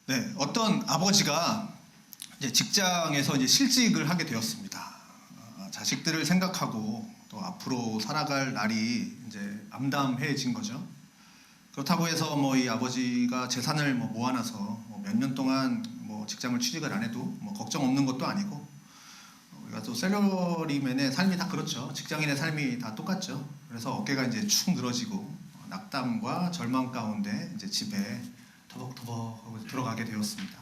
네, 어떤 아버지가 이제 직장에서 이제 실직을 하게 되었습니다. 자식들을 생각하고 또 앞으로 살아갈 날이 이제 암담해진 거죠. 그렇다고 해서 뭐 이 아버지가 재산을 뭐 모아놔서 몇 년 동안 뭐 직장을 취직을 안 해도 뭐 걱정 없는 것도 아니고, 우리가 또 셀러리맨의 삶이 다 그렇죠. 직장인의 삶이 다 똑같죠. 그래서 어깨가 이제 축 늘어지고 낙담과 절망 가운데 이제 집에 터벅터벅 하고 들어가게 되었습니다.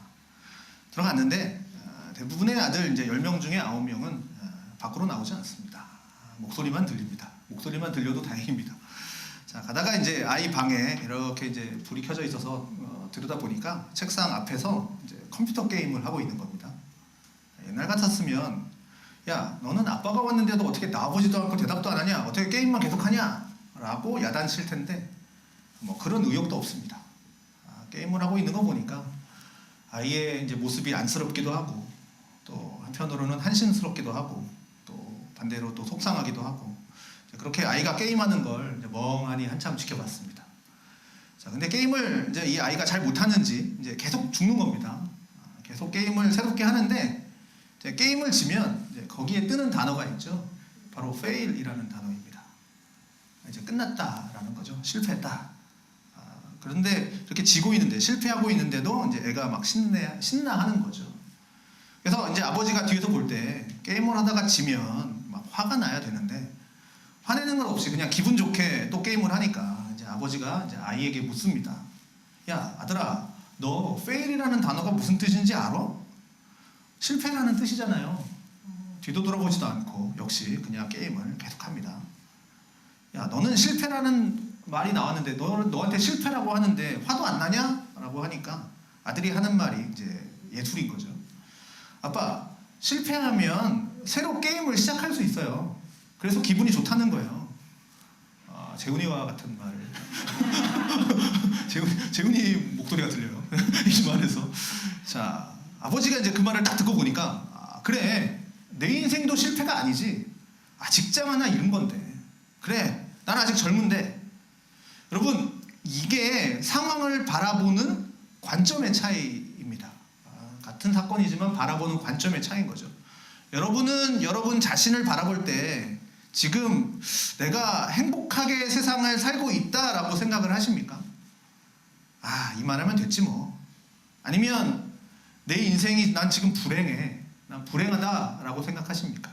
들어갔는데 대부분의 아들 이제 10명 중에 9명은 밖으로 나오지 않습니다. 목소리만 들립니다. 목소리만 들려도 다행입니다. 자, 가다가 이제 아이 방에 이렇게 이제 불이 켜져 있어서 들여다 보니까 책상 앞에서 이제 컴퓨터 게임을 하고 있는 겁니다. 옛날 같았으면 야, 너는 아빠가 왔는데도 어떻게 나와보지도 않고 대답도 안 하냐? 어떻게 게임만 계속하냐? 라고 야단칠 텐데 뭐 그런 의욕도 없습니다. 게임을 하고 있는 거 보니까 아이의 이제 모습이 안쓰럽기도 하고 또 한편으로는 한심스럽기도 하고 또 반대로 또 속상하기도 하고, 그렇게 아이가 게임하는 걸 이제 멍하니 한참 지켜봤습니다. 자, 근데 게임을 이제 이 아이가 잘 못하는지 이제 계속 죽는 겁니다. 계속 게임을 새롭게 하는데 이제 게임을 지면 이제 거기에 뜨는 단어가 있죠. 바로 fail이라는 단어입니다. 이제 끝났다라는 거죠. 실패했다. 그런데 이렇게 지고 있는데, 실패하고 있는데도 이제 애가 막 신나하는 거죠. 그래서 이제 아버지가 뒤에서 볼 때 게임을 하다가 지면 막 화가 나야 되는데 화내는 건 없이 그냥 기분 좋게 또 게임을 하니까 이제 아버지가 이제 아이에게 묻습니다. 야, 아들아, 너 fail이라는 단어가 무슨 뜻인지 알아? 실패라는 뜻이잖아요. 뒤도 돌아보지도 않고 역시 그냥 게임을 계속합니다. 야, 너는 실패라는 말이 나왔는데 너한테 실패라고 하는데 화도 안 나냐? 라고 하니까 아들이 하는 말이 이제 예술인 거죠. 아빠, 실패하면 새로 게임을 시작할 수 있어요. 그래서 기분이 좋다는 거예요. 재훈이와 같은 말. 재훈이 목소리가 들려요. 이 말에서. 자, 아버지가 이제 그 말을 딱 듣고 보니까 그래, 내 인생도 실패가 아니지. 직장 하나 잃은 건데. 그래, 난 아직 젊은데. 여러분, 이게 상황을 바라보는 관점의 차이입니다. 같은 사건이지만 바라보는 관점의 차이인 거죠. 여러분은 여러분 자신을 바라볼 때 지금 내가 행복하게 세상을 살고 있다라고 생각을 하십니까? 이 말하면 됐지 뭐. 아니면 내 인생이 난 지금 불행해, 난 불행하다라고 생각하십니까?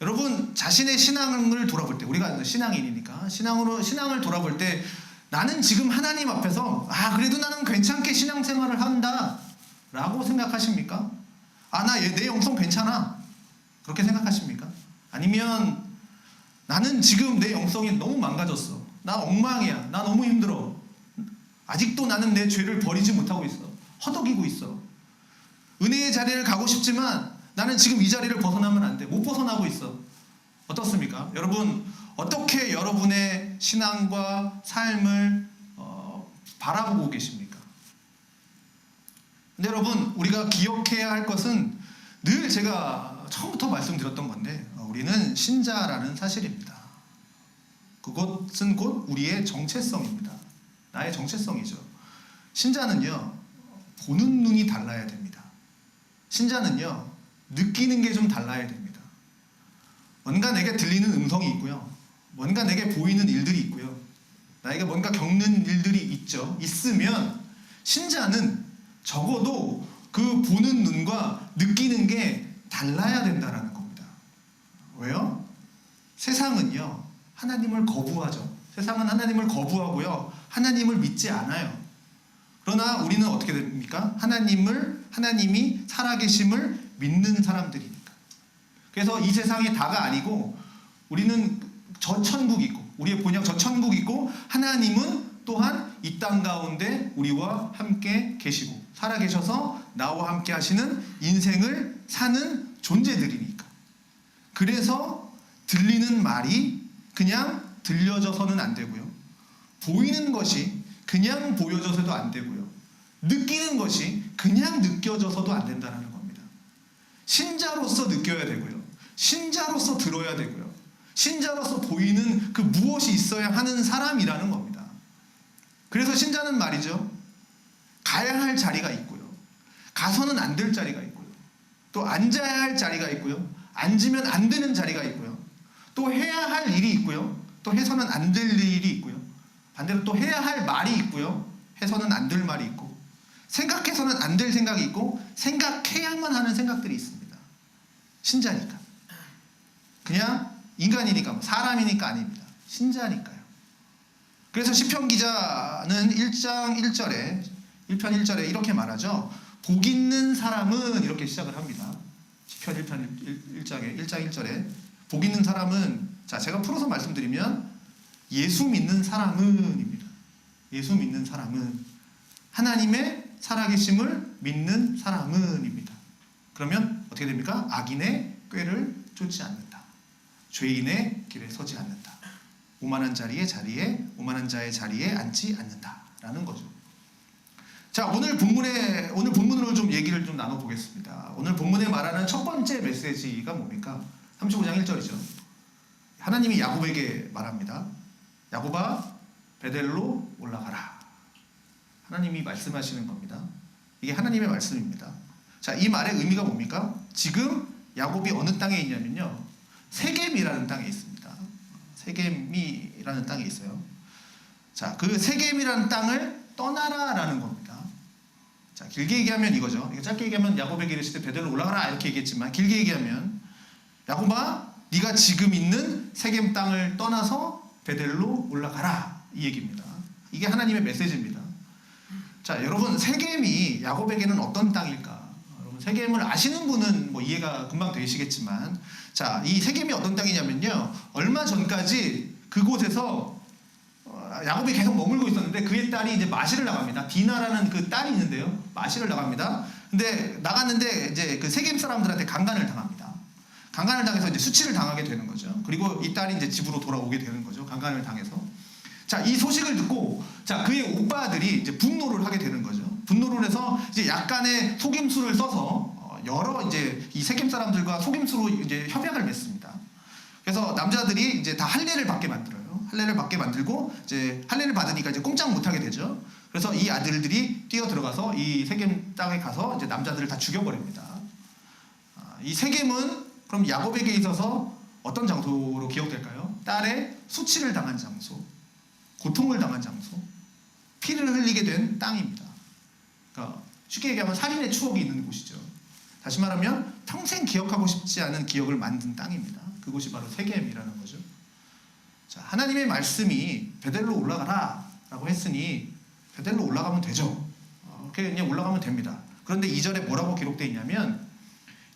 여러분, 자신의 신앙을 돌아볼 때, 우리가 신앙인이니까 신앙을 돌아볼 때 나는 지금 하나님 앞에서 그래도 나는 괜찮게 신앙생활을 한다 라고 생각하십니까? 내 영성 괜찮아, 그렇게 생각하십니까? 아니면 나는 지금 내 영성이 너무 망가졌어, 나 엉망이야, 나 너무 힘들어, 아직도 나는 내 죄를 버리지 못하고 있어, 허덕이고 있어, 은혜의 자리를 가고 싶지만 나는 지금 이 자리를 벗어나면 안 돼, 못 벗어나고 있어. 어떻습니까? 여러분, 어떻게 여러분의 신앙과 삶을 바라보고 계십니까? 근데 여러분, 우리가 기억해야 할 것은 늘 제가 처음부터 말씀드렸던 건데, 우리는 신자라는 사실입니다. 그것은 곧 우리의 정체성입니다. 나의 정체성이죠. 신자는요, 보는 눈이 달라야 됩니다. 신자는요, 느끼는 게 좀 달라야 됩니다. 뭔가 내게 들리는 음성이 있고요, 뭔가 내게 보이는 일들이 있고요, 나에게 뭔가 겪는 일들이 있으면 신자는 적어도 그 보는 눈과 느끼는 게 달라야 된다는 겁니다. 왜요? 세상은요, 하나님을 거부하죠. 세상은 하나님을 거부하고요, 하나님을 믿지 않아요. 그러나 우리는 어떻게 됩니까? 하나님이 살아계심을 믿는 사람들이니까. 그래서 이 세상이 다가 아니고 우리는 저 천국이 있고, 우리의 본향 저 천국이 있고, 하나님은 또한 이 땅 가운데 우리와 함께 계시고 살아계셔서 나와 함께 하시는 인생을 사는 존재들이니까. 그래서 들리는 말이 그냥 들려져서는 안 되고요, 보이는 것이 그냥 보여져서도 안 되고요, 느끼는 것이 그냥 느껴져서도 안 된다는 겁니다. 신자로서 느껴야 되고요, 신자로서 들어야 되고요, 신자로서 보이는 그 무엇이 있어야 하는 사람이라는 겁니다. 그래서 신자는 말이죠, 가야 할 자리가 있고요, 가서는 안 될 자리가 있고요. 또 앉아야 할 자리가 있고요. 앉으면 안 되는 자리가 있고요. 또 해야 할 일이 있고요. 또 해서는 안 될 일이 있고요. 반대로 또 해야 할 말이 있고요. 해서는 안 될 말이 있고, 생각해서는 안 될 생각이 있고, 생각해야만 하는 생각들이 있습니다. 신자니까. 그냥 인간이니까, 사람이니까 아닙니다. 신자니까요. 그래서 시편 기자는 1장 1절에 1편 1절에 이렇게 말하죠. 복 있는 사람은 이렇게 시작을 합니다. 시편 1편 1장 1절에 복 있는 사람은, 자, 제가 풀어서 말씀드리면 예수 믿는 사람은입니다. 예수 믿는 사람은, 하나님의 살아계심을 믿는 사람은입니다. 그러면 어떻게 됩니까? 악인의 꾀를 쫓지 않는다. 죄인의 길에 서지 않는다. 오만한 자의 자리에 앉지 않는다라는 거죠. 자, 오늘 본문으로 좀 얘기를 좀 나눠보겠습니다. 오늘 본문에 말하는 첫 번째 메시지가 뭡니까? 35장 1절이죠. 하나님이 야곱에게 말합니다. 야곱아, 베델로 올라가라. 하나님이 말씀하시는 겁니다. 이게 하나님의 말씀입니다. 자, 이 말의 의미가 뭡니까? 지금 야곱이 어느 땅에 있냐면요, 세겜이라는 땅에 있습니다. 세겜이라는 땅에 있어요. 자, 그 세겜이라는 땅을 떠나라라는 겁니다. 자, 길게 얘기하면 이거죠. 이거 짧게 얘기하면 야곱에게 이르시되 베델로 올라가라 이렇게 얘기했지만, 길게 얘기하면 야곱아, 네가 지금 있는 세겜 땅을 떠나서 베델로 올라가라, 이 얘기입니다. 이게 하나님의 메시지입니다. 자, 여러분, 세겜이 야곱에게는 어떤 땅일까? 여러분, 세겜을 아시는 분은 뭐 이해가 금방 되시겠지만, 자, 이 세겜이 어떤 땅이냐면요, 얼마 전까지 그곳에서 야곱이 계속 머물고 있었는데 그의 딸이 이제 마실을 나갑니다. 디나라는 그 딸이 있는데요, 마실을 나갑니다. 근데 나갔는데 이제 그 세겜 사람들한테 강간을 당합니다. 강간을 당해서 이제 수치를 당하게 되는 거죠. 그리고 이 딸이 이제 집으로 돌아오게 되는 거죠. 강간을 당해서. 자, 이 소식을 듣고, 자, 그의 오빠들이 이제 분노를 하게 되는 거죠. 분노를 해서 이제 약간의 속임수를 써서 여러 이제 이 세겜 사람들과 속임수로 이제 협약을 맺습니다. 그래서 남자들이 이제 다 할례를 받게 만들어요. 할례를 받게 만들고, 이제 할례를 받으니까 이제 꼼짝 못하게 되죠. 그래서 이 아들들이 뛰어 들어가서 이 세겜 땅에 가서 이제 남자들을 다 죽여버립니다. 이 세겜은 그럼 야곱에게 있어서 어떤 장소로 기억될까요? 딸의 수치를 당한 장소, 고통을 당한 장소, 피를 흘리게 된 땅입니다. 그러니까 쉽게 얘기하면 살인의 추억이 있는 곳이죠. 다시 말하면 평생 기억하고 싶지 않은 기억을 만든 땅입니다. 그곳이 바로 세겜이라는 거죠. 자, 하나님의 말씀이 베델로 올라가라 라고 했으니 베델로 올라가면 되죠. 그냥 올라가면 됩니다. 그런데 2절에 뭐라고 기록되어 있냐면,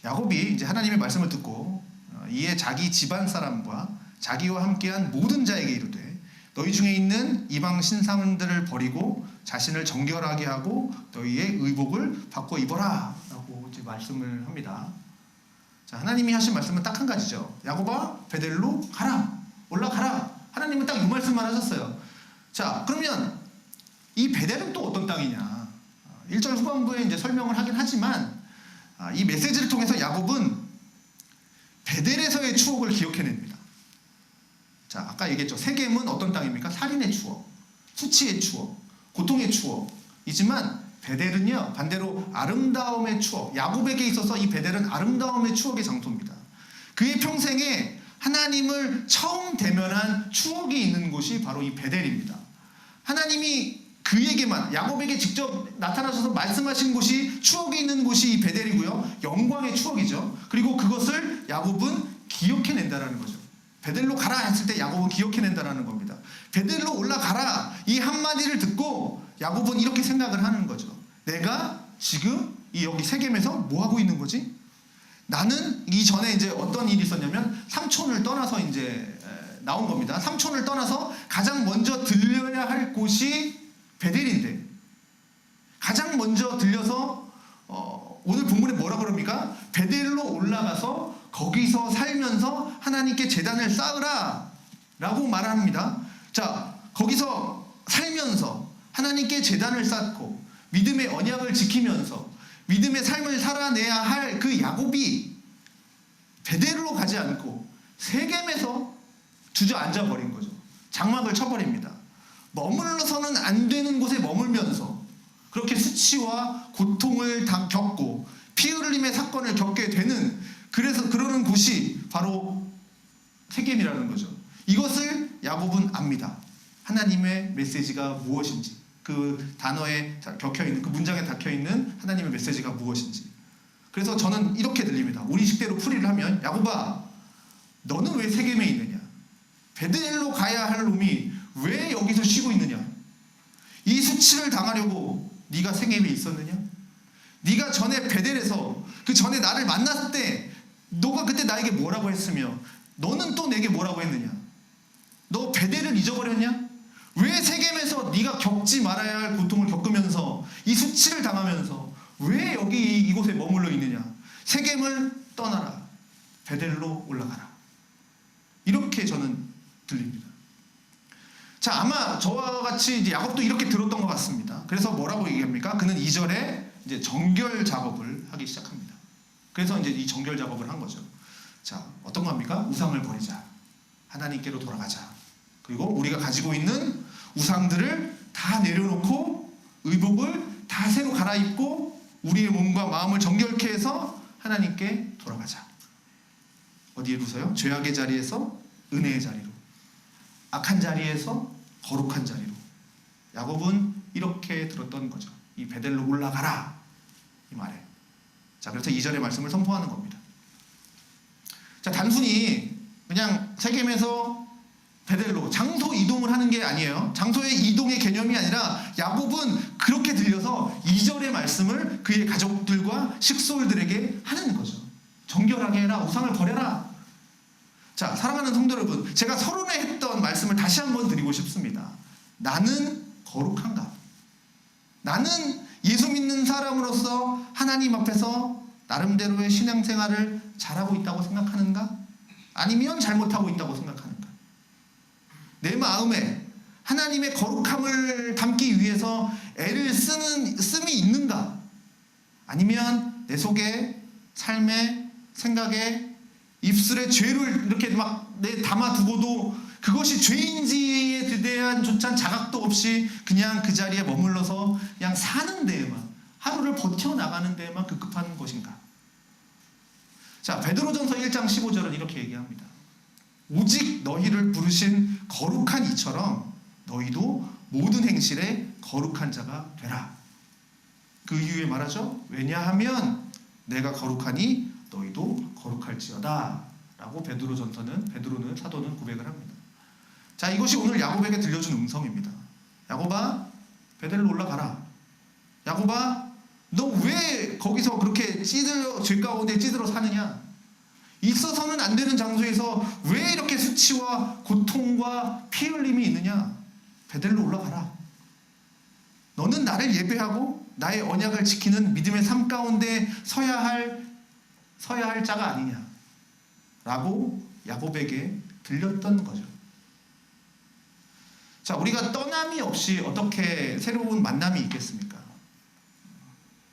야곱이 이제 하나님의 말씀을 듣고 이에 자기 집안 사람과 자기와 함께한 모든 자에게 이르되 너희 중에 있는 이방 신상들을 버리고 자신을 정결하게 하고 너희의 의복을 바꿔 입어라 라고 이제 말씀을 합니다. 자, 하나님이 하신 말씀은 딱 한 가지죠. 야곱아, 베델로 가라, 올라가라. 하나님은 딱 이 말씀만 하셨어요. 자, 그러면 이 베델은 또 어떤 땅이냐? 1절 후반부에 이제 설명을 하긴 하지만, 이 메시지를 통해서 야곱은 베델에서의 추억을 기억해냅니다. 자, 아까 얘기했죠. 세겜은 어떤 땅입니까? 살인의 추억, 수치의 추억, 고통의 추억이지만 베델은요, 반대로 아름다움의 추억. 야곱에게 있어서 이 베델은 아름다움의 추억의 장소입니다. 그의 평생에 하나님을 처음 대면한 추억이 있는 곳이 바로 이 베델입니다. 하나님이 그에게만, 야곱에게 직접 나타나셔서 말씀하신 곳이, 추억이 있는 곳이 이 베델이고요. 영광의 추억이죠. 그리고 그것을 야곱은 기억해낸다는 거죠. 베델로 가라 했을 때 야곱은 기억해낸다는 겁니다. 베델로 올라가라, 이 한마디를 듣고 야곱은 이렇게 생각을 하는 거죠. 내가 지금 여기 세겜에서 뭐 하고 있는 거지? 나는 이전에 이제 어떤 일이 있었냐면, 삼촌을 떠나서 이제 나온 겁니다. 삼촌을 떠나서 가장 먼저 들려야 할 곳이 베델인데, 가장 먼저 들려서 오늘 본문에 뭐라 그럽니까? 베델로 올라가서 거기서 살면서 하나님께 제단을 쌓으라 라고 말합니다. 자, 거기서 살면서 하나님께 제단을 쌓고 믿음의 언약을 지키면서 믿음의 삶을 살아내야 할 그 야곱이 베델로 가지 않고 세겜에서 주저앉아 버린 거죠. 장막을 쳐버립니다. 머물러서는 안 되는 곳에 머물면서, 그렇게 수치와 고통을 겪고 피 흘림의 사건을 겪게 되는, 그래서 그러는 곳이 바로 세겜이라는 거죠. 이것을 야곱은 압니다. 하나님의 메시지가 무엇인지, 그 단어에 적혀있는, 그 문장에 닫혀있는 하나님의 메시지가 무엇인지. 그래서 저는 이렇게 들립니다. 우리 식대로 풀이를 하면, 야곱아, 너는 왜 세겜에 있느냐? 베들레로 가야 할 놈이 왜 여기서 쉬고 있느냐? 이 수치를 당하려고 네가 세겜에 있었느냐? 네가 전에 베델에서, 그 전에 나를 만났을 때 너가 그때 나에게 뭐라고 했으며 너는 또 내게 뭐라고 했느냐? 너 베델을 잊어버렸냐? 왜 세겜에서 네가 겪지 말아야 할 고통을 겪으면서 이 수치를 당하면서 왜 여기 이곳에 머물러 있느냐? 세겜을 떠나라. 베델로 올라가라. 이렇게 저는 들립니다. 자, 아마 저와 같이 이제 야곱도 이렇게 들었던 것 같습니다. 그래서 뭐라고 얘기합니까? 그는 2절에 이제 정결 작업을 하기 시작합니다. 그래서 이제 이 정결 작업을 한 거죠. 자, 어떤 겁니까? 우상을 버리자. 하나님께로 돌아가자. 그리고 우리가 가지고 있는 우상들을 다 내려놓고 의복을 다 새로 갈아입고 우리의 몸과 마음을 정결케 해서 하나님께 돌아가자. 어디에 두세요? 죄악의 자리에서 은혜의 자리로, 악한 자리에서 거룩한 자리로. 야곱은 이렇게 들었던 거죠. 이 베델로 올라가라, 이 말에. 자, 그래서 2절의 말씀을 선포하는 겁니다. 자, 단순히 그냥 세겜에서 베델로 장소 이동을 하는 게 아니에요. 장소의 이동의 개념이 아니라 야곱은 그렇게 들려서 2절의 말씀을 그의 가족들과 식솔들에게 하는 거죠. 정결하게 해라, 우상을 버려라. 자, 사랑하는 성도 여러분, 제가 서론에 했던 말씀을 다시 한번 드리고 싶습니다. 나는 거룩한가? 나는 예수 믿는 사람으로서 하나님 앞에서 나름대로의 신앙생활을 잘하고 있다고 생각하는가? 아니면 잘못하고 있다고 생각하는가? 내 마음에 하나님의 거룩함을 담기 위해서 애를 씀이 있는가? 아니면 내 속에, 삶에, 생각에, 입술에 죄를 이렇게 막 담아두고도 그것이 죄인지에 대한 조차 자각도 없이 그냥 그 자리에 머물러서 그냥 사는 데에만, 하루를 버텨나가는 데에만 급급한 것인가? 자, 베드로전서 1장 15절은 이렇게 얘기합니다. 오직 너희를 부르신 거룩한 이처럼 너희도 모든 행실에 거룩한 자가 되라. 그 이유에 말하죠. 왜냐하면 내가 거룩하니 너희도 거룩할지어다 라고 베드로는 사도는 고백을 합니다. 자, 이것이 오늘 야곱에게 들려준 음성입니다. 야곱아, 베델로 올라가라. 야곱아, 너 왜 거기서 그렇게 죄 가운데 찌들어 사느냐? 있어서는 안 되는 장소에서 왜 이렇게 수치와 고통과 피 흘림이 있느냐? 베델로 올라가라. 너는 나를 예배하고 나의 언약을 지키는 믿음의 삶 가운데 서야 할 자가 아니냐? 라고 야곱에게 들렸던 거죠. 자, 우리가 떠남이 없이 어떻게 새로운 만남이 있겠습니까?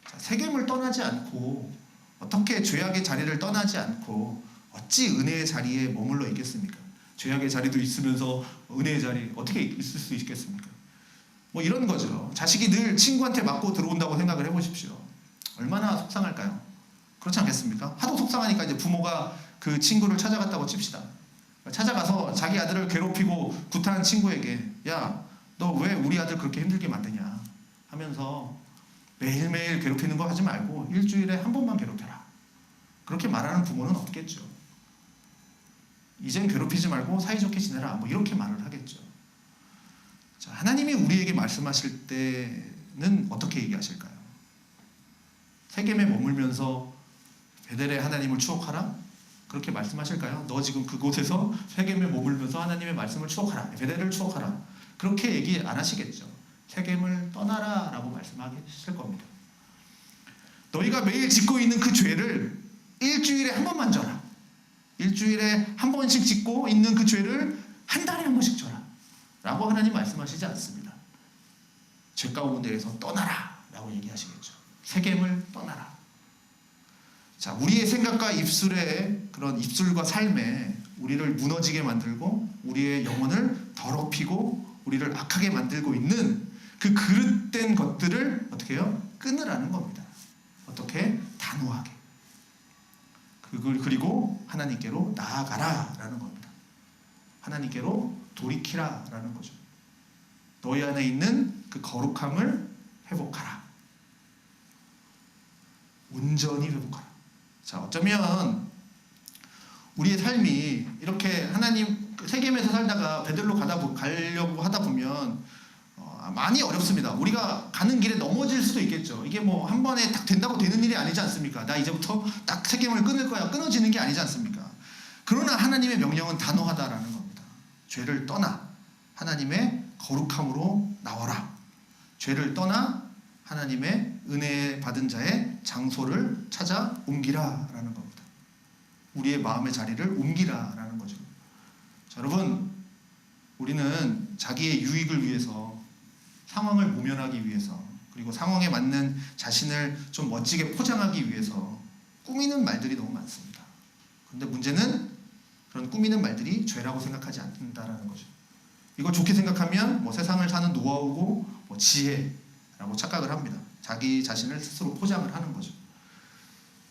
자, 세겜을 떠나지 않고, 어떻게 죄악의 자리를 떠나지 않고 어찌 은혜의 자리에 머물러 있겠습니까? 죄악의 자리도 있으면서 은혜의 자리 어떻게 있을 수 있겠습니까? 뭐 이런 거죠. 자식이 늘 친구한테 맞고 들어온다고 생각을 해보십시오. 얼마나 속상할까요? 그렇지 않겠습니까? 하도 속상하니까 이제 부모가 그 친구를 찾아갔다고 칩시다. 찾아가서 자기 아들을 괴롭히고 구타한 친구에게, 야, 너 왜 우리 아들 그렇게 힘들게 만드냐 하면서 매일매일 괴롭히는 거 하지 말고 일주일에 한 번만 괴롭혀라. 그렇게 말하는 부모는 없겠죠. 이젠 괴롭히지 말고 사이좋게 지내라. 뭐 이렇게 말을 하겠죠. 자, 하나님이 우리에게 말씀하실 때는 어떻게 얘기하실까요? 세겜에 머물면서 베델의 하나님을 추억하라? 그렇게 말씀하실까요? 너 지금 그곳에서 세겜에 머물면서 하나님의 말씀을 추억하라. 베델을 추억하라. 그렇게 얘기 안 하시겠죠. 세겜을 떠나라 라고 말씀하실 겁니다. 너희가 매일 짓고 있는 그 죄를 일주일에 한 번만 져라. 일주일에 한 번씩 짓고 있는 그 죄를 한 달에 한 번씩 져라 라고 하나님 말씀하시지 않습니다. 죄 가운데에서 떠나라 라고 얘기하시겠죠. 세겜을 떠나라. 자, 우리의 생각과 입술의 그런 입술과 삶에 우리를 무너지게 만들고 우리의 영혼을 더럽히고 우리를 악하게 만들고 있는 그 그릇된 것들을 어떻게 해요? 끊으라는 겁니다. 어떻게? 단호하게. 그리고 하나님께로 나아가라라는 겁니다. 하나님께로 돌이키라라는 거죠. 너희 안에 있는 그 거룩함을 회복하라. 온전히 회복하라. 자, 어쩌면 우리의 삶이 이렇게 하나님 세겜에서 살다가 베들로 가려고 하다 보면 많이 어렵습니다. 우리가 가는 길에 넘어질 수도 있겠죠. 이게 뭐 한 번에 딱 된다고 되는 일이 아니지 않습니까? 나 이제부터 딱 세겜을 끊을 거야. 끊어지는 게 아니지 않습니까? 그러나 하나님의 명령은 단호하다라는 겁니다. 죄를 떠나 하나님의 거룩함으로 나와라. 죄를 떠나 하나님의 은혜 받은 자의 장소를 찾아 옮기라라는 겁니다. 우리의 마음의 자리를 옮기라라는 거죠. 자, 여러분, 우리는 자기의 유익을 위해서, 상황을 모면하기 위해서, 그리고 상황에 맞는 자신을 좀 멋지게 포장하기 위해서 꾸미는 말들이 너무 많습니다. 그런데 문제는 그런 꾸미는 말들이 죄라고 생각하지 않는다라는 거죠. 이걸 좋게 생각하면 뭐 세상을 사는 노하우고 뭐 지혜라고 착각을 합니다. 자기 자신을 스스로 포장을 하는 거죠.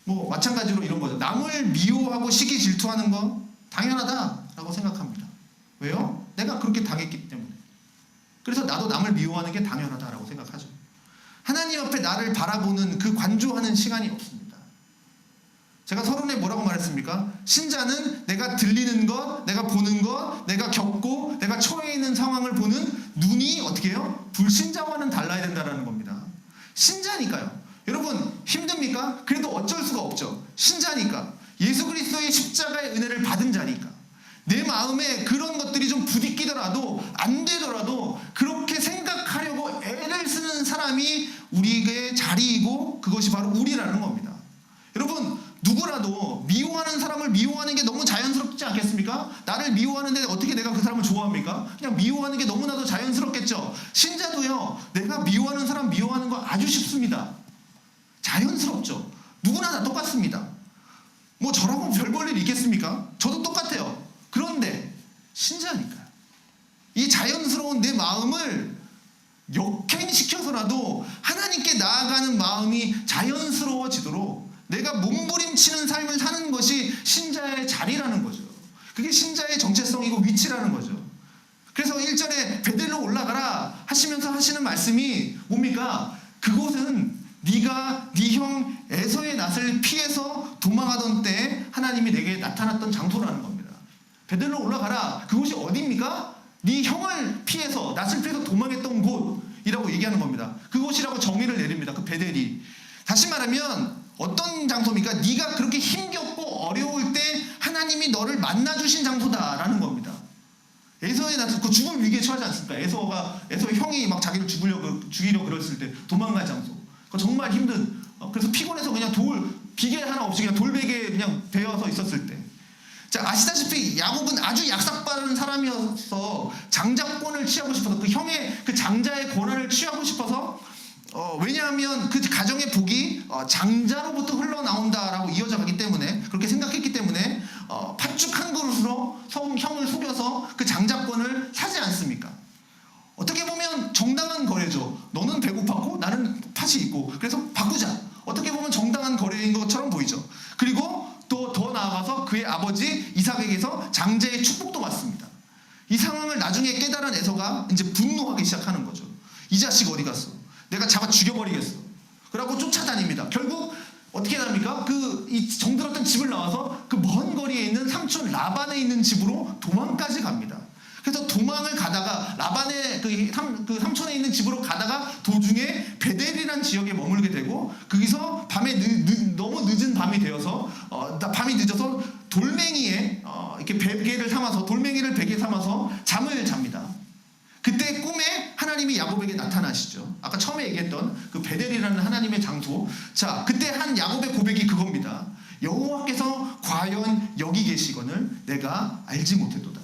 뭐 마찬가지로 이런 거죠. 남을 미워하고 시기 질투하는 거 당연하다라고 생각합니다. 왜요? 내가 그렇게 당했기 때문에. 그래서 나도 남을 미워하는 게 당연하다라고 생각하죠. 하나님 앞에 나를 바라보는 그 관조하는 시간이 없습니다. 제가 서론에 뭐라고 말했습니까? 신자는 내가 들리는 것, 내가 보는 것, 내가 겪고 내가 처해 있는 상황을 보는 눈이 어떻게 해요? 불신자와는 달라야 된다는 겁니다. 신자니까요. 여러분 힘듭니까? 그래도 어쩔 수가 없죠. 신자니까. 예수 그리스도의 십자가의 은혜를 받은 자니까. 내 마음에 그런 것들이 좀 부딪히더라도 안 되더라도 그렇게 생각하려고 애를 쓰는 사람이 우리의 자리이고 그것이 바로 우리라는 겁니다. 여러분 누구라도 미워하는 사람을 미워하는 게 너무 자연스럽지 않겠습니까? 나를 미워하는데 어떻게 내가 그 사람을 좋아합니까? 그냥 미워하는 게 너무나도 자연스럽겠죠. 신자도요. 내가 미워하는 사람 미워하는 거 아주 쉽습니다. 자연스럽죠. 누구나 다 똑같습니다. 뭐 저라고 별 볼 일 있겠습니까? 저도 똑같아요. 그런데 신자니까요. 이 자연스러운 내 마음을 역행시켜서라도 하나님께 나아가는 마음이 자연스러워지도록 내가 몸부림치는 삶을 사는 것이 신자의 자리라는 거죠. 그게 신자의 정체성이고 위치라는 거죠. 그래서 1절에 베들로 올라가라 하시면서 하시는 말씀이 뭡니까? 그곳은 네가 네 형 에서의 낯을 피해서 도망하던 때 하나님이 내게 나타났던 장소라는 겁니다. 베들로 올라가라. 그곳이 어디입니까? 네 형을 피해서 낯을 피해서 도망했던 곳이라고 얘기하는 겁니다. 그곳이라고 정의를 내립니다. 그 베델이. 다시 말하면 어떤 장소입니까? 네가 그렇게 힘겹고 어려울 때 하나님이 너를 만나주신 장소다라는 겁니다. 에서의 낯을 그 죽을 위기에 처하지 않습니까? 에서의 형이 막 자기를 죽이려고 그랬을 때 도망갈 장소. 그 정말 힘든. 그래서 피곤해서 그냥 비계 하나 없이 그냥 돌베개에 그냥 베어서 있었을 때. 자, 아시다시피 야곱은 아주 약삭빠른 사람이어서 장자권을 취하고 싶어서 그 형의 그 장자의 권한을 취하고 싶어서 왜냐하면 그 가정의 복이 장자로부터 흘러나온다라고 이어져 가기 때문에 그렇게 생각했기 때문에 팥죽 한 그릇으로 형을 속여서 그 장자권을 사지 않습니까? 어떻게 보면 정당한 거래죠. 너는 배고팠고 나는 팥이 있고 그래서 바꾸자. 어떻게 보면 정당한 거래인 것처럼 보이죠. 그리고 또 더 나아가서 그의 아버지 이삭에게서 장자의 축복도 받습니다. 이 상황을 나중에 깨달은 에서가 이제 분노하기 시작하는 거죠. 이 자식 어디 갔어? 내가 잡아 죽여버리겠어. 그러고 쫓아다닙니다. 결국 어떻게 합니까? 이 정들었던 집을 나와서 그 먼 거리에 있는 삼촌 라반에 있는 집으로 도망까지 갑니다. 그래서 도망을 가다가 라반의 그 삼촌에 있는 집으로 가다가 도중에 베델이라는 지역에 머물게 되고 거기서 밤에 너무 늦은 밤이 되어서 밤이 늦어서 돌멩이에 이렇게 베개를 삼아서 돌멩이를 베개 삼아서 잠을 잡니다. 그때 꿈에 하나님이 야곱에게 나타나시죠. 아까 처음에 얘기했던 그 베델이라는 하나님의 장소. 자, 그때 한 야곱의 고백이 그겁니다. 여호와께서 과연 여기 계시거늘 내가 알지 못했도다.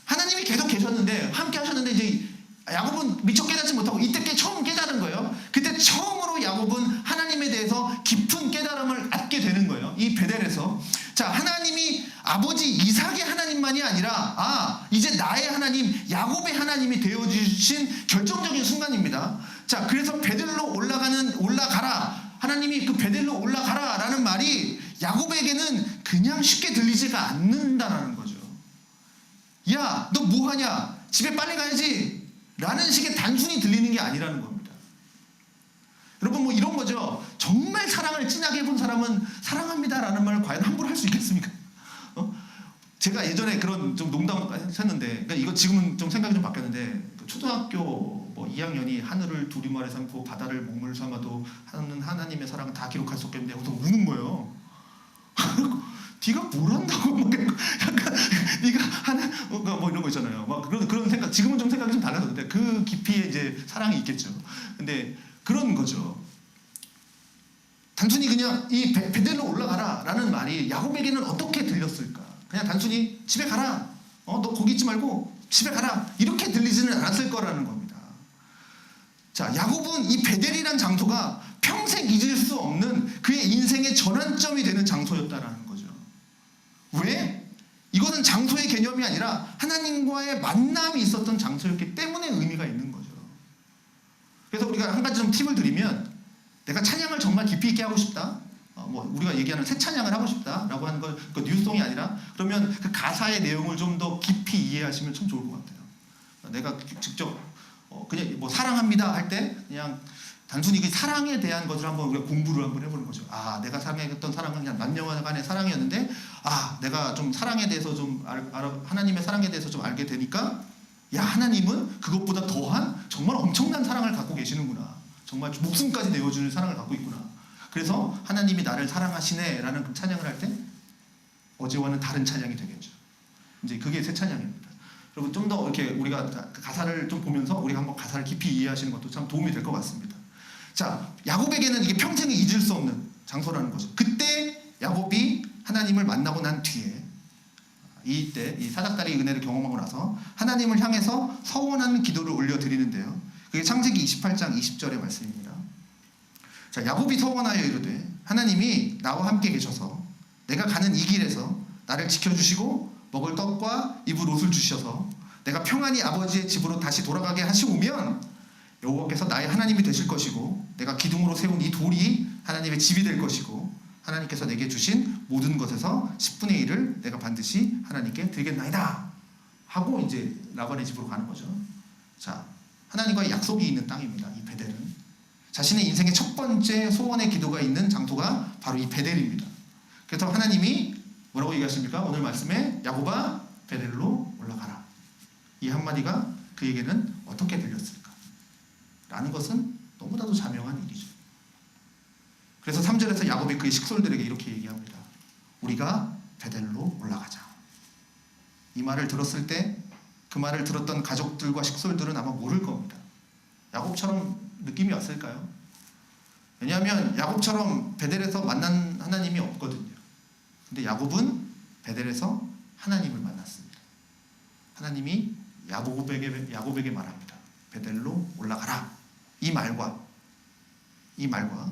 하나님이 계속 계셨는데 함께 하셨는데 이제 야곱은 미처 깨닫지 못하고 이때 처음 깨달은 거예요. 그때 처음으로 야곱은 하나님에 대해서 깊은 깨달음을 얻게 되는 거예요. 이 베델에서. 자, 하나님이 아버지 이삭의 하나님만이 아니라 이제 나의 하나님 야곱의 하나님이 되어주신 결정적인 순간입니다. 자, 그래서 베델로 올라가라, 하나님이 그 베델로 올라가라 라는 말이 야곱에게는 그냥 쉽게 들리지가 않는다라는 거죠. 야, 너 뭐하냐, 집에 빨리 가야지 라는 식의 단순히 들리는 게 아니라는 겁니다. 여러분, 뭐 이런 거죠. 정말 사랑을 진하게 해본 사람은 사랑합니다 라는 말을 과연 함부로 할 수 있겠습니까? 제가 예전에 그런 좀 농담을 했는데, 그러니까 이거 지금은 좀 생각이 좀 바뀌었는데, 초등학교 뭐 2학년이 하늘을 두리말에 삼고 바다를 먹물 삼아도 하는 하나님의 사랑은 다 기록할 수 없겠는데 하고서 우는 거예요. 네가 뭘 한다고 막 약간 네가 하나 뭐 이런 거 있잖아요. 막 그런 생각, 지금은 좀 생각이 좀 달라졌는데 그 깊이에 이제 사랑이 있겠죠. 근데 그런 거죠. 단순히 그냥 이 베델로 올라가라 라는 말이 야곱에게는 어떻게 들렸을까? 그냥 단순히 집에 가라, 너 거기 있지 말고 집에 가라, 이렇게 들리지는 않았을 거라는 겁니다. 자, 야곱은 이 베델이란 장소가 평생 잊을 수 없는 그의 인생의 전환점이 되는 장소였다라는 거죠. 왜? 이것은 장소의 개념이 아니라 하나님과의 만남이 있었던 장소였기 때문에 의미가 있는 거죠. 그래서 우리가 한 가지 좀 팁을 드리면, 내가 찬양을 정말 깊이 있게 하고 싶다, 뭐 우리가 얘기하는 새 찬양을 하고 싶다라고 하는 건 그 뉴송이 아니라, 그러면 그 가사의 내용을 좀 더 깊이 이해하시면 참 좋을 것 같아요. 내가 직접 그냥 뭐 사랑합니다 할 때 그냥 단순히 그 사랑에 대한 것을 한번 우리가 공부를 한번 해보는 거죠. 내가 사랑했던 사랑은 그냥 남녀간의 사랑이었는데, 내가 좀 사랑에 대해서 좀 하나님의 사랑에 대해서 좀 알게 되니까, 야, 하나님은 그것보다 더한 정말 엄청난 사랑을 갖고 계시는구나, 정말 목숨까지 내어주는 사랑을 갖고 있구나. 그래서 하나님이 나를 사랑하시네 라는 그 찬양을 할 때 어제와는 다른 찬양이 되겠죠. 이제 그게 새 찬양입니다. 여러분, 좀 더 이렇게 우리가 가사를 좀 보면서 우리가 한번 가사를 깊이 이해하시는 것도 참 도움이 될 것 같습니다. 자, 야곱에게는 이게 평생에 잊을 수 없는 장소라는 거죠. 그때 야곱이 하나님을 만나고 난 뒤에, 이때 이 사닥다리 은혜를 경험하고 나서 하나님을 향해서 서원하는 기도를 올려드리는데요. 그게 창세기 28장 20절의 말씀입니다. 자, 야곱이 서원하여 이르되 하나님이 나와 함께 계셔서 내가 가는 이 길에서 나를 지켜주시고 먹을 떡과 입을 옷을 주셔서 내가 평안히 아버지의 집으로 다시 돌아가게 하시오면 여호와께서 나의 하나님이 되실 것이고, 내가 기둥으로 세운 이 돌이 하나님의 집이 될 것이고, 하나님께서 내게 주신 모든 것에서 10분의 1을 내가 반드시 하나님께 드리겠나이다 하고 이제 라반의 집으로 가는 거죠. 자, 하나님과의 약속이 있는 땅입니다. 이 베델은 자신의 인생의 첫 번째 소원의 기도가 있는 장소가 바로 이 베델입니다. 그래서 하나님이 뭐라고 얘기하십니까? 오늘 말씀에 야곱아 베델로 올라가라, 이 한마디가 그에게는 어떻게 들렸을까? 라는 것은 너무나도 자명한 일이죠. 그래서 3절에서 야곱이 그의 식솔들에게 이렇게 얘기합니다. 우리가 베델로 올라가자. 이 말을 들었을 때 그 말을 들었던 가족들과 식솔들은 아마 모를 겁니다. 야곱처럼 느낌이 왔을까요? 왜냐하면 야곱처럼 베델에서 만난 하나님이 없거든요. 근데 야곱은 베델에서 하나님을 만났습니다. 하나님이 야곱에게 말합니다. 베델로 올라가라. 이 말과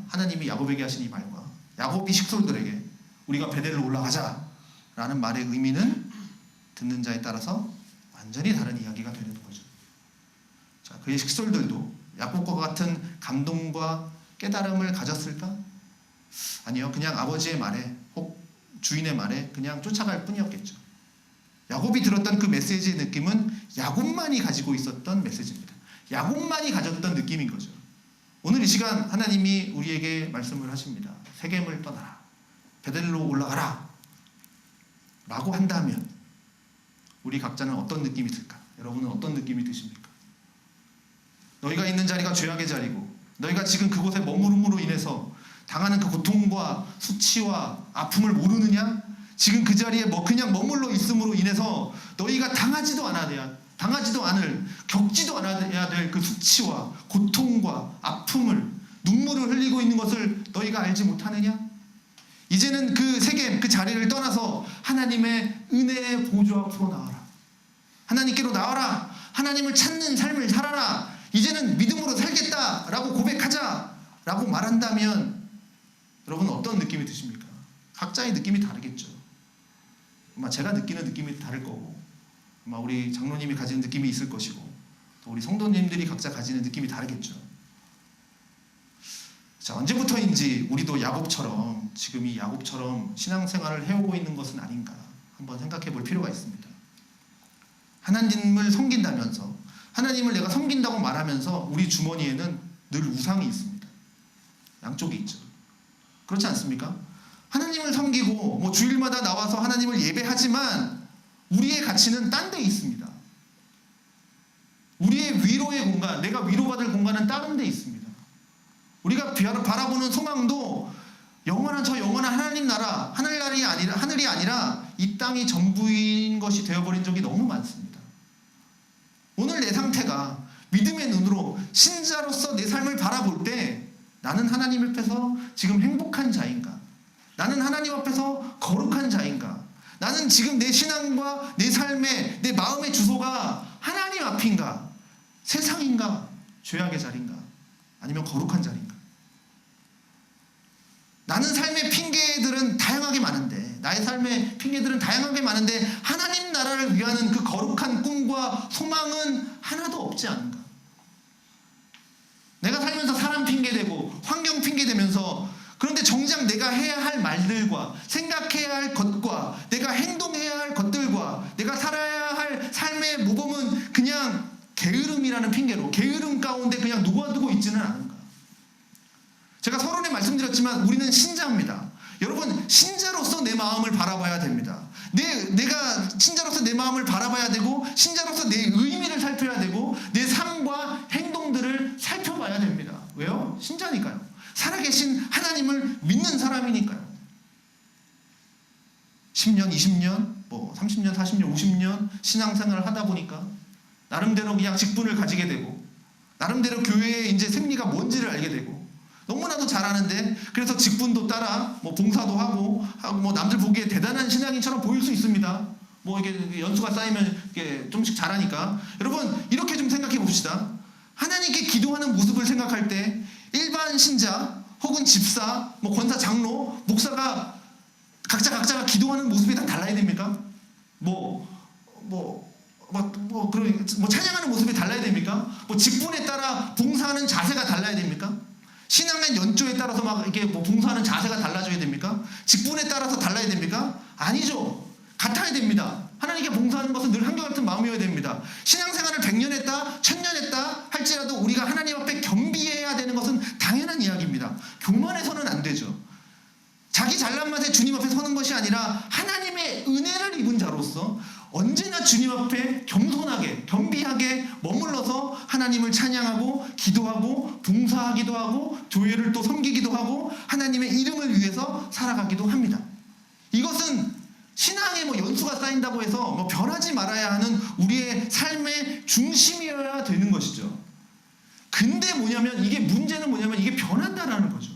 하나님이 야곱에게 하신 이 말과 야곱이 식솔들에게 우리가 베델로 올라가자 라는 말의 의미는 듣는 자에 따라서 완전히 다른 이야기가 되는 거죠. 자, 그의 식솔들도 야곱과 같은 감동과 깨달음을 가졌을까? 아니요. 그냥 아버지의 말에 혹 주인의 말에 그냥 쫓아갈 뿐이었겠죠. 야곱이 들었던 그 메시지의 느낌은 야곱만이 가지고 있었던 메시지입니다. 야곱만이 가졌던 느낌인 거죠. 오늘 이 시간 하나님이 우리에게 말씀을 하십니다. 세겜을 떠나라, 베델로 올라가라 라고 한다면 우리 각자는 어떤 느낌이 들까? 여러분은 어떤 느낌이 드십니까? 너희가 있는 자리가 죄악의 자리고, 너희가 지금 그곳에 머무름으로 인해서 당하는 그 고통과 수치와 아픔을 모르느냐? 지금 그 자리에 그냥 머물러 있음으로 인해서 너희가 당하지도 않을, 겪지도 않아야 될 그 수치와 고통과 아픔을, 눈물을 흘리고 있는 것을 너희가 알지 못하느냐? 이제는 그 세겜, 그 자리를 떠나서 하나님의 은혜의 보좌 앞으로 나와라. 하나님께로 나와라. 하나님을 찾는 삶을 살아라. 이제는 믿음으로 살겠다라고 고백하자라고 말한다면 여러분 어떤 느낌이 드십니까? 각자의 느낌이 다르겠죠. 아마 제가 느끼는 느낌이 다를 거고, 아마 우리 장로님이 가지는 느낌이 있을 것이고, 또 우리 성도님들이 각자 가지는 느낌이 다르겠죠. 자, 언제부터인지 우리도 야곱처럼, 지금 이 야곱처럼 신앙생활을 해오고 있는 것은 아닌가 한번 생각해 볼 필요가 있습니다. 하나님을 섬긴다면서, 하나님을 내가 섬긴다고 말하면서 우리 주머니에는 늘 우상이 있습니다. 양쪽이 있죠. 그렇지 않습니까? 하나님을 섬기고 뭐 주일마다 나와서 하나님을 예배하지만 우리의 가치는 딴 데 있습니다. 우리의 위로의 공간, 내가 위로받을 공간은 다른 데 있습니다. 우리가 바라보는 소망도 영원한 저 영원한 하나님 나라, 하늘이 아니라 이 땅이 전부인 것이 되어버린 적이 너무 많습니다. 오늘 내 상태가 믿음의 눈으로 신자로서 내 삶을 바라볼 때 나는 하나님 앞에서 지금 행복한 자인가? 나는 하나님 앞에서 거룩한 자인가? 나는 지금 내 신앙과 내 삶의, 내 마음의 주소가 하나님 앞인가? 세상인가? 죄악의 자리인가? 아니면 거룩한 자리인가? 나는 삶의 핑계들은 다양하게 많은데, 나의 삶의 핑계들은 다양하게 많은데 하나님 나라를 위하는 그 거룩한 꿈과 소망은 하나도 없지 않은가? 내가 살면서 사람 핑계대고 환경 핑계대면서, 그런데 정작 내가 해야 할 말들과 생각해야 할 것과 내가 행동해야 할 것들과 내가 살아야 할 삶의 모범은 그냥 게으름이라는 핑계로 게으름 가운데 그냥 녹아두고 있지는 않은가? 제가 서론에 말씀드렸지만 우리는 신자입니다. 여러분, 신자로서 내 마음을 바라봐야 됩니다. 내가 신자로서 내 마음을 바라봐야 되고, 신자로서 내 의미를 살펴야 되고, 내 삶과 행동들을 살펴봐야 됩니다. 왜요? 신자니까요. 살아계신 하나님을 믿는 사람이니까요. 10년, 20년, 뭐 30년, 40년, 50년 신앙생활을 하다 보니까 나름대로 그냥 직분을 가지게 되고, 나름대로 교회의 이제 생리가 뭔지를 알게 되고, 너무나도 잘하는데 그래서 직분도 따라 뭐 봉사도 하고 뭐 남들 보기에 대단한 신앙인처럼 보일 수 있습니다. 뭐 이게 연수가 쌓이면 이게 좀씩 잘하니까. 여러분, 이렇게 좀 생각해 봅시다. 하나님께 기도하는 모습을 생각할 때 일반 신자 혹은 집사, 뭐 권사, 장로, 목사가 각자가 기도하는 모습이 다 달라야 됩니까? 찬양하는 모습이 달라야 됩니까? 뭐 직분에 따라 봉사하는 자세가 달라야 됩니까? 신앙의 연조에 따라서 막 이렇게 뭐 봉사하는 자세가 달라져야 됩니까? 직분에 따라서 달라야 됩니까? 아니죠. 같아야 됩니다. 하나님께 봉사하는 것은 늘 한결같은 마음이어야 됩니다. 신앙생활을 100년 했다, 1000년 했다 할지라도 우리가 하나님 앞에 겸비해야 되는 것은 당연한 이야기입니다. 교만해서는 안 되죠. 자기 잘난 맛에 주님 앞에 서는 것이 아니라 하나님의 은혜를 입은 자로서 언제나 주님 앞에 겸손하게, 겸비하게 머물러서 하나님을 찬양하고 기도하고 봉사하기도 하고 교회를 또 섬기기도 하고 하나님의 이름을 위해서 살아가기도 합니다. 이것은 신앙에 뭐 연수가 쌓인다고 해서 뭐 변하지 말아야 하는 우리의 삶의 중심이어야 되는 것이죠. 근데 문제는 뭐냐면 이게 변한다라는 거죠.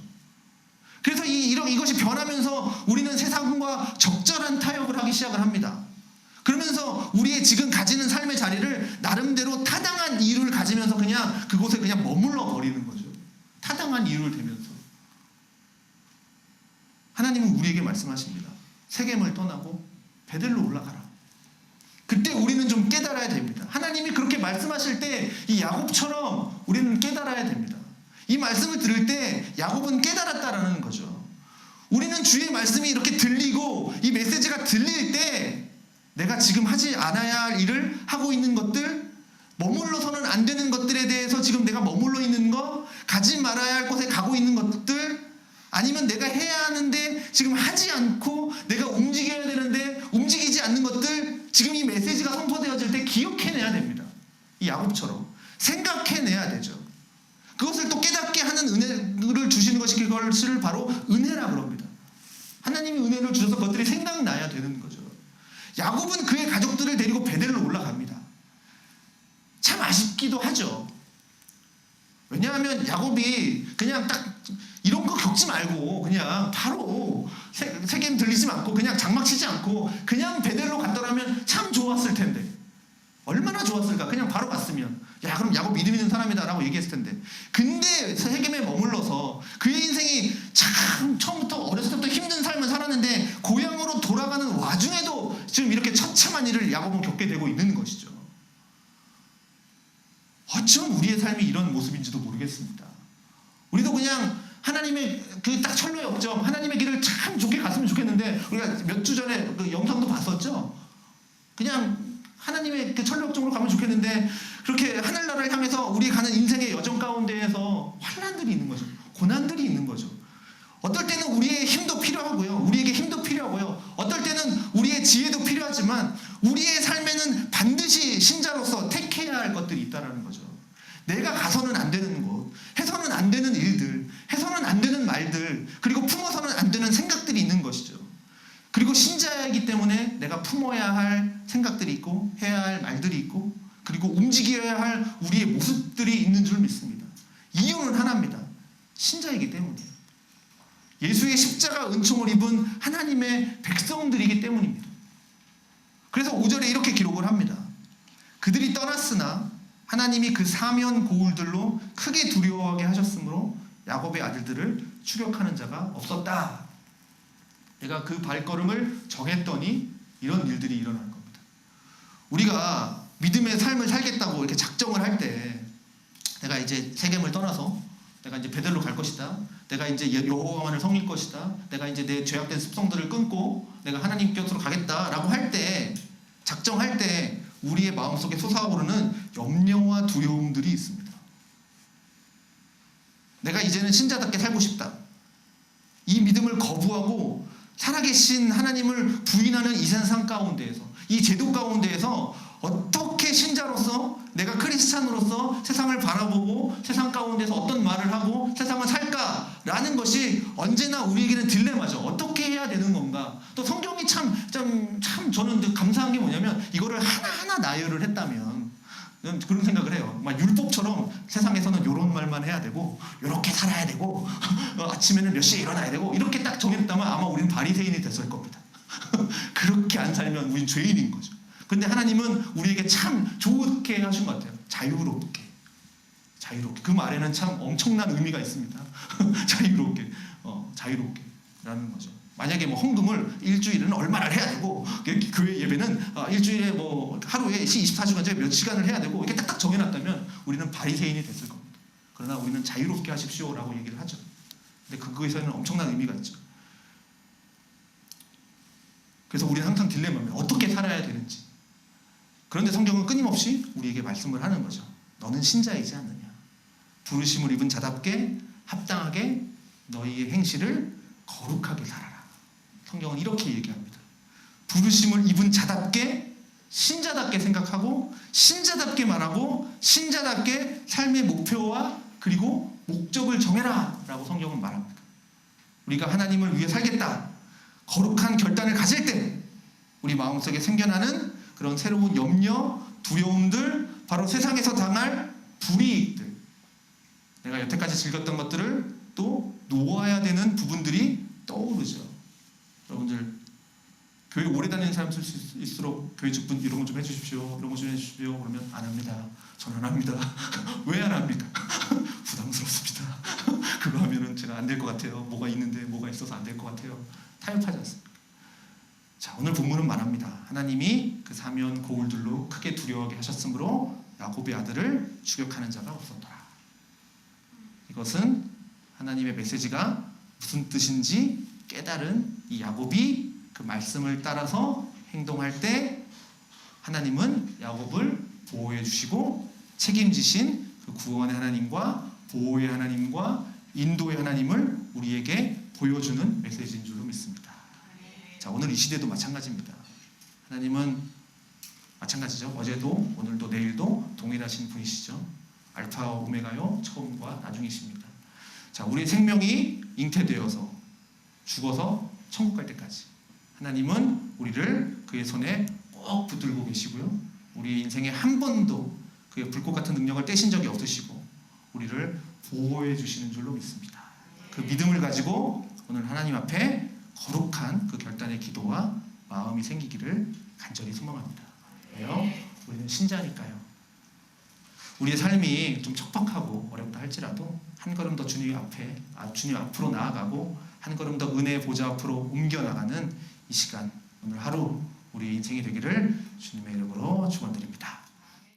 그래서 이것이 변하면서 우리는 세상과 적절한 타협을 하기 시작을 합니다. 그러면서 우리의 지금 가지는 삶의 자리를 나름대로 타당한 이유를 가지면서 그냥 그곳에 그냥 머물러 버리는 거죠. 타당한 이유를 대면서. 하나님은 우리에게 말씀하십니다. 세겜을 떠나고 베델로 올라가라. 그때 우리는 좀 깨달아야 됩니다. 하나님이 그렇게 말씀하실 때 이 야곱처럼 우리는 깨달아야 됩니다. 이 말씀을 들을 때 야곱은 깨달았다라는 거죠. 우리는 주의 말씀이 이렇게 들리고 이 메시지가 들릴 때 내가 지금 하지 않아야 할 일을 하고 있는 것들, 머물러서는 안 되는 것들에 대해서 지금 내가 머물러 있는 것, 가지 말아야 할 곳에 가고 있는 것들, 아니면 내가 해야 하는데 지금 하지 않고 내가 움직여야 되는데 움직이지 않는 것들, 지금 이 메시지가 선포되어질 때 기억해내야 됩니다. 이 야곱처럼 생각해내야 되죠. 그것을 또 깨닫게 하는 은혜를 주시는 것이 그것을 바로 은혜라 그럽니다. 하나님이 은혜를 주셔서 그것들이 생각나야 되는 거죠. 야곱은 그의 가족들을 데리고 베델로 올라갑니다. 참 아쉽기도 하죠. 왜냐하면 야곱이 그냥 딱 이런 거 겪지 말고 그냥 바로 세겜 들리지 않고 그냥 장막 치지 않고 그냥 베델로 갔더라면 참 좋았을 텐데, 얼마나 좋았을까. 그냥 바로 갔으면 야 그럼 야곱 믿음 있는 사람이다 라고 얘기했을 텐데, 근데 세겜에 머물러서 그의 인생이 참 처음부터 어렸을 때부터 힘든 삶을 살았는데 고향으로 돌아가는 와중에도 삶이 이런 모습인지도 모르겠습니다. 우리도 그냥 하나님의 그 딱 철로의 업점, 하나님의 길을 참 좋게 갔으면 좋겠는데, 우리가 몇 주 전에 그 영상도 봤었죠. 그냥 하나님의 그 철로의 업점으로 가면 좋겠는데, 그렇게 하늘나라를 향해서 우리 가는 인생의 여정 가운데에서 환난들이 있는 거죠. 고난들이 있는 거죠. 어떨 때는 우리의 힘도 필요하고요. 우리에게 힘도 필요하고요. 어떨 때는 우리의 지혜도 필요하지만 우리의 삶에는 반드시 신자로서 택해야 할 것들이 있다는 거죠. 내가 가서는 안 되는 곳, 해서는 안 되는 일들, 해서는 안 되는 말들, 그리고 품어서는 안 되는 생각들이 있는 것이죠. 그리고 신자이기 때문에 내가 품어야 할 생각들이 있고 해야 할 말들이 있고 그리고 움직여야 할 우리의 모습들이 있는 줄 믿습니다. 이유는 하나입니다. 신자이기 때문이에요. 예수의 십자가 은총을 입은 하나님의 백성들이기 때문입니다. 그래서 5절에 이렇게 기록을 합니다. 그들이 떠났으나 하나님이 그 사면 고울들로 크게 두려워하게 하셨으므로 야곱의 아들들을 추격하는 자가 없었다. 내가 그 발걸음을 정했더니 이런 일들이 일어나는 겁니다. 우리가 믿음의 삶을 살겠다고 이렇게 작정을 할 때 내가 이제 세겜을 떠나서 내가 이제 베델로 갈 것이다. 내가 이제 여호와만을 섬길 것이다. 내가 이제 내 죄악된 습성들을 끊고 내가 하나님 곁으로 가겠다라고 할 때, 작정할 때 우리의 마음속에 솟아오르는 염려와 두려움들이 있습니다. 내가 이제는 신자답게 살고 싶다. 이 믿음을 거부하고 살아계신 하나님을 부인하는 이 세상 가운데에서, 이 제도 가운데에서 어떻게 신자로서 내가 크리스찬으로서 세상을 바라보고 세상 가운데서 어떤 말을 하고 세상을 살까라는 것이 언제나 우리에게는 딜레마죠. 어떻게 해야 되는 건가. 또 성경이 참 저는 감사한 게 뭐냐면 이거를 하나하나 나열을 했다면 그런 생각을 해요. 막 율법처럼 세상에서는 이런 말만 해야 되고 이렇게 살아야 되고 아침에는 몇 시에 일어나야 되고 이렇게 딱 정했다면 아마 우리는 바리새인이 됐을 겁니다. 그렇게 안 살면 우린 죄인인 거죠. 근데 하나님은 우리에게 참 좋게 하신 것 같아요. 자유롭게. 그 말에는 참 엄청난 의미가 있습니다. 자유롭게라는 거죠. 만약에 뭐 헌금을 일주일은 얼마를 해야 되고 교회 예배는 일주일에 뭐 하루에 24시간째 몇 시간을 해야 되고 이렇게 딱딱 정해놨다면 우리는 바리새인이 됐을 겁니다. 그러나 우리는 자유롭게 하십시오라고 얘기를 하죠. 근데 그거에서는 엄청난 의미가 있죠. 그래서 우리는 항상 딜레마입니다. 어떻게 살아야 되는지. 그런데 성경은 끊임없이 우리에게 말씀을 하는 거죠. 너는 신자이지 않느냐. 부르심을 입은 자답게 합당하게 너희의 행실을 거룩하게 살아라. 성경은 이렇게 얘기합니다. 부르심을 입은 자답게 신자답게 생각하고 신자답게 말하고 신자답게 삶의 목표와 그리고 목적을 정해라 라고 성경은 말합니다. 우리가 하나님을 위해 살겠다. 거룩한 결단을 가질 때 우리 마음속에 생겨나는 그런 새로운 염려, 두려움들, 바로 세상에서 당할 불이익들, 내가 여태까지 즐겼던 것들을 또 놓아야 되는 부분들이 떠오르죠. 여러분들 교회 오래 다니는 사람일수록 교회 직분 이런 거 좀 해주십시오, 이런 거 좀 해주십시오 그러면 안 합니다. 저는 안 합니다. 왜 안 합니까? 부담스럽습니다. 그거 하면은 제가 안 될 것 같아요. 뭐가 있는데 뭐가 있어서 안 될 것 같아요. 타협하지 않습니까? 자, 오늘 본문은 말합니다. 하나님이 그 사면 고울들로 크게 두려워하게 하셨으므로 야곱의 아들을 추격하는 자가 없었더라. 이것은 하나님의 메시지가 무슨 뜻인지 깨달은 이 야곱이 그 말씀을 따라서 행동할 때 하나님은 야곱을 보호해 주시고 책임지신 그 구원의 하나님과 보호의 하나님과 인도의 하나님을 우리에게 보여주는 메시지인 줄로 믿습니다. 자, 오늘 이 시대도 마찬가지입니다. 하나님은 마찬가지죠. 어제도 오늘도 내일도 동일하신 분이시죠. 알파와 오메가요, 처음과 나중이십니다. 자, 우리의 생명이 잉태되어서 죽어서 천국 갈 때까지 하나님은 우리를 그의 손에 꼭 붙들고 계시고요. 우리의 인생에 한 번도 그의 불꽃 같은 능력을 떼신 적이 없으시고 우리를 보호해 주시는 줄로 믿습니다. 그 믿음을 가지고 오늘 하나님 앞에 거룩한 그 결단의 기도와 마음이 생기기를 간절히 소망합니다. 왜요? 우리는 신자니까요. 우리의 삶이 좀 척박하고 어렵다 할지라도 한 걸음 더 주님 앞으로 나아가고 한 걸음 더 은혜의 보좌 앞으로 옮겨나가는 이 시간, 오늘 하루 우리 인생이 되기를 주님의 이름으로 축원드립니다.